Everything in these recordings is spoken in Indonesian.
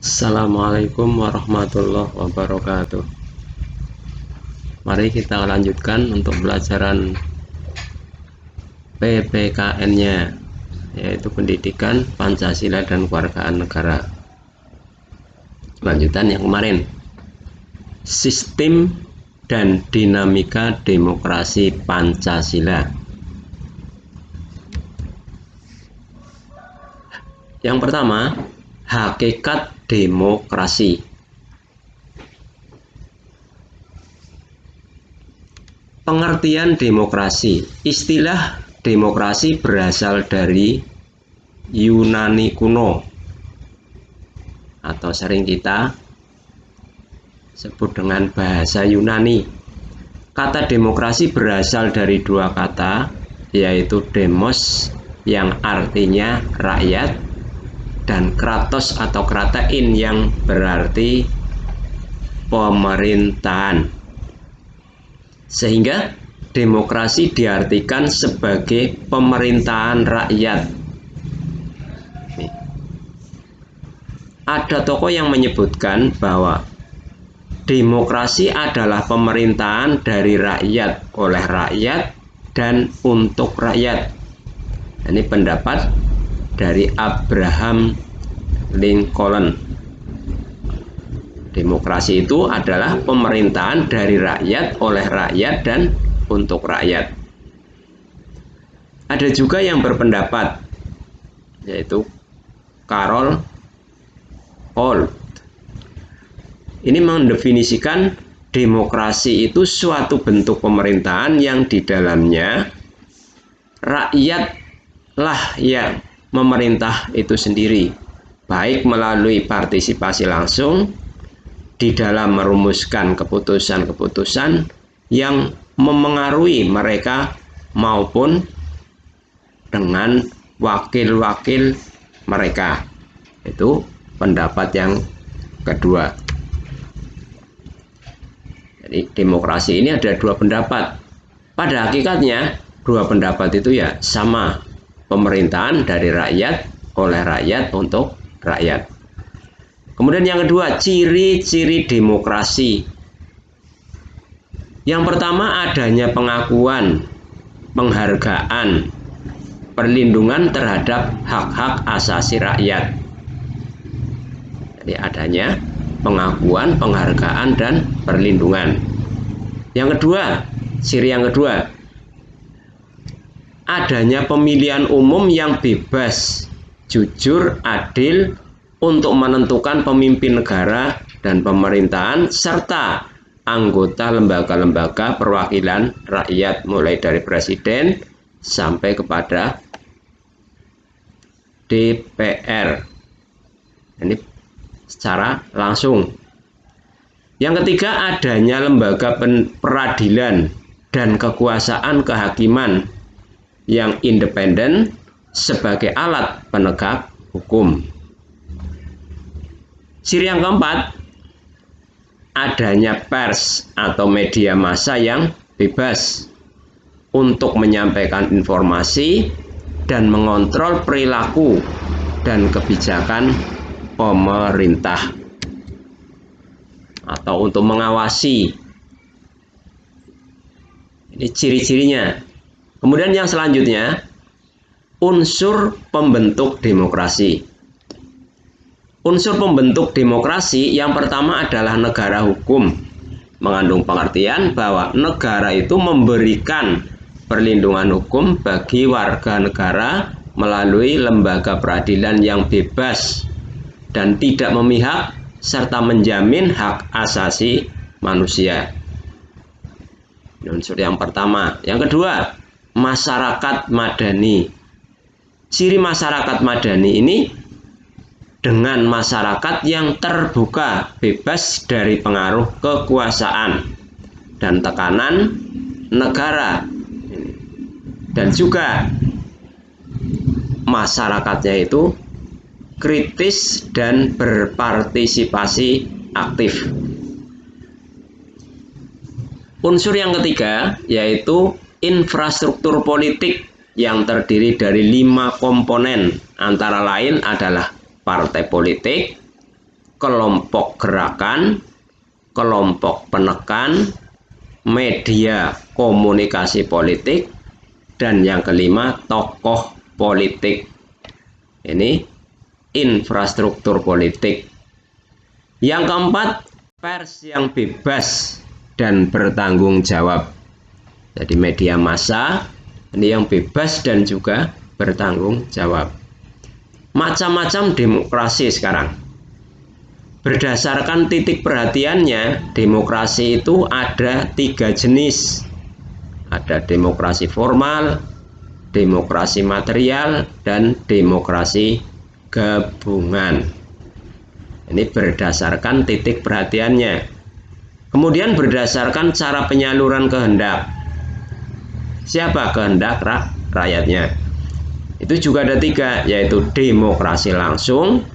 Assalamualaikum warahmatullahi wabarakatuh. Mari kita lanjutkan untuk pelajaran PPKN-nya, yaitu Pendidikan Pancasila dan Kewargaan Negara. Lanjutan yang kemarin, sistem dan dinamika demokrasi Pancasila. Yang pertama, hakikat demokrasi. Pengertian demokrasi. Istilah demokrasi berasal dari Yunani kuno, atau sering kita sebut dengan bahasa Yunani. Kata demokrasi berasal dari dua kata, yaitu demos yang artinya rakyat, dan kratos atau kratein yang berarti pemerintahan. Sehingga demokrasi diartikan sebagai pemerintahan rakyat. Ada tokoh yang menyebutkan bahwa demokrasi adalah pemerintahan dari rakyat, oleh rakyat, dan untuk rakyat. Ini pendapat dari Abraham Lincoln. Demokrasi itu adalah pemerintahan dari rakyat, oleh rakyat, dan untuk rakyat. Ada juga yang berpendapat, yaitu Karol Holt. Ini mendefinisikan demokrasi itu suatu bentuk pemerintahan yang di dalamnya rakyatlah yang memerintah itu sendiri, baik melalui partisipasi langsung di dalam merumuskan keputusan-keputusan yang memengaruhi mereka maupun dengan wakil-wakil mereka. Itu pendapat yang kedua. Jadi demokrasi ini ada dua pendapat. Pada hakikatnya dua pendapat itu ya sama, pemerintahan dari rakyat, oleh rakyat, untuk rakyat. Kemudian yang kedua, ciri-ciri demokrasi. Yang pertama, adanya pengakuan, penghargaan, perlindungan terhadap hak-hak asasi rakyat. Jadi adanya pengakuan, penghargaan, dan perlindungan. Yang kedua, ciri yang kedua, adanya pemilihan umum yang bebas, jujur, adil untuk menentukan pemimpin negara dan pemerintahan serta anggota lembaga-lembaga perwakilan rakyat, mulai dari presiden sampai kepada DPR. Ini secara langsung. Yang ketiga, adanya lembaga peradilan dan kekuasaan kehakiman yang independen sebagai alat penegak hukum. Ciri yang keempat, adanya pers atau media massa yang bebas untuk menyampaikan informasi dan mengontrol perilaku dan kebijakan pemerintah, atau untuk mengawasi. Ini ciri-cirinya. Kemudian yang selanjutnya, unsur pembentuk demokrasi. Unsur pembentuk demokrasi yang pertama adalah negara hukum. Mengandung pengertian bahwa negara itu memberikan perlindungan hukum bagi warga negara melalui lembaga peradilan yang bebas dan tidak memihak serta menjamin hak asasi manusia. Ini unsur yang pertama. Yang kedua, masyarakat madani. Ciri masyarakat madani ini dengan masyarakat yang terbuka, bebas dari pengaruh kekuasaan dan tekanan negara, dan juga masyarakatnya itu kritis dan berpartisipasi aktif. Unsur yang ketiga yaitu infrastruktur politik yang terdiri dari 5 komponen, antara lain adalah partai politik, kelompok gerakan, kelompok penekan, media komunikasi politik, dan yang kelima tokoh politik. Ini infrastruktur politik. Yang keempat, pers yang bebas dan bertanggung jawab. Jadi media massa ini yang bebas dan juga bertanggung jawab. Macam-macam demokrasi sekarang. Berdasarkan titik perhatiannya, demokrasi itu ada 3 jenis. Ada demokrasi formal, demokrasi material, dan demokrasi gabungan. Ini berdasarkan titik perhatiannya. Kemudian berdasarkan cara penyaluran kehendak. Siapa kehendak rakyatnya? Itu juga ada 3, yaitu demokrasi langsung,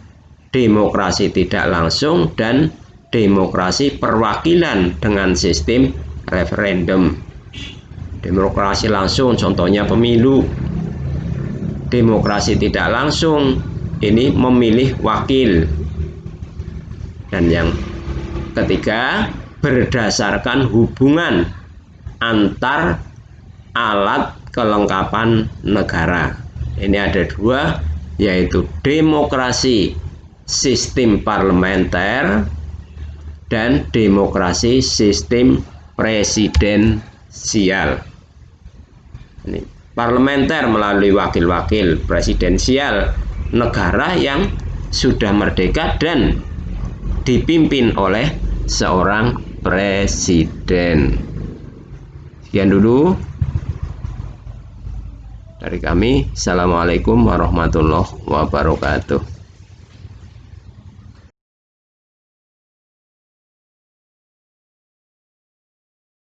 demokrasi tidak langsung, dan demokrasi perwakilan dengan sistem referendum. Demokrasi langsung contohnya pemilu. Demokrasi tidak langsung ini memilih wakil. Dan yang ketiga, berdasarkan hubungan antar alat kelengkapan negara. Ini ada 2, yaitu demokrasi sistem parlementer dan demokrasi sistem presidensial. Ini parlementer melalui wakil-wakil, presidensial negara yang sudah merdeka dan dipimpin oleh seorang presiden. Sekian dulu dari kami. Assalamualaikum warahmatullahi wabarakatuh.